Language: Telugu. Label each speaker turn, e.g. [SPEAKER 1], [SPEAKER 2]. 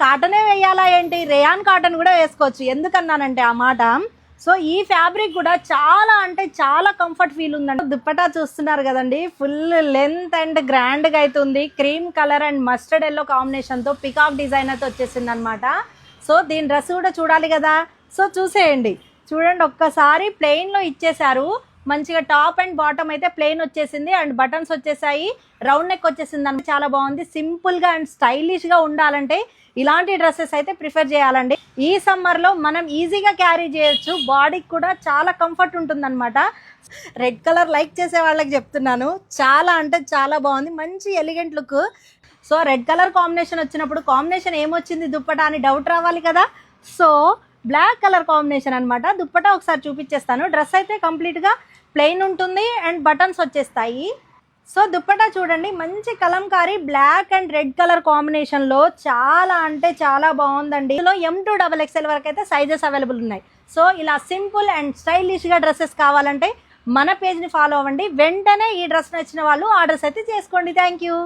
[SPEAKER 1] కాటనే వేయాలా ఏంటి, రేయాన్ కాటన్ కూడా వేసుకోవచ్చు. ఎందుకన్నానంటే ఆ మాట, సో ఈ ఫ్యాబ్రిక్ కూడా చాలా అంటే చాలా కంఫర్ట్ ఫీల్ ఉందండి. దుప్పటా చూస్తున్నారు కదండి, ఫుల్ లెంత్ అండ్ గ్రాండ్గా అయితే ఉంది. Cream colour and mustard yellow కాంబినేషన్తో పికాక్ డిజైన్ అయితే వచ్చేసింది అనమాట. సో దీని డ్రెస్ కూడా చూడాలి కదా, సో చూసేయండి. చూడండి ఒక్కసారి ప్లెయిన్లో ఇచ్చేసారు, మంచిగా టాప్ అండ్ బాటమ్ అయితే ప్లెయిన్ వచ్చేసింది అండ్ బటన్స్ వచ్చేసాయి, రౌండ్ నెక్ వచ్చేసింది అని చాలా బాగుంది. సింపుల్గా అండ్ స్టైలిష్గా ఉండాలంటే ఇలాంటి డ్రెస్సెస్ అయితే ప్రిఫర్ చేయాలండి. ఈ సమ్మర్లో మనం ఈజీగా క్యారీ చేయొచ్చు, బాడీకి కూడా చాలా కంఫర్ట్ ఉంటుందన్నమాట. రెడ్ కలర్ లైక్ చేసే వాళ్ళకి చెప్తున్నాను, చాలా అంటే చాలా బాగుంది, మంచి elegant look. So red colour combination వచ్చినప్పుడు కాంబినేషన్ ఏమొచ్చింది దుప్పటా అని డౌట్ రావాలి కదా. సో బ్లాక్ కలర్ కాంబినేషన్ అనమాట. దుప్పటా ఒకసారి చూపించేస్తాను. డ్రెస్ అయితే కంప్లీట్గా ప్లెయిన్ ఉంటుంది అండ్ బటన్స్ వచ్చేస్తాయి. సో దుప్పటా చూడండి, మంచి Kalamkari black and red colour కాంబినేషన్లో చాలా అంటే చాలా బాగుందండి. ఇందులో M2 XXL వరకు అయితే సైజెస్ అవైలబుల్ ఉన్నాయి. సో ఇలా సింపుల్ అండ్ స్టైలిష్గా డ్రెస్సెస్ కావాలంటే మన పేజ్ని ఫాలో అవ్వండి. వెంటనే ఈ డ్రెస్ నచ్చిన వాళ్ళు ఆర్డర్స్ అయితే చేసుకోండి. Thank you.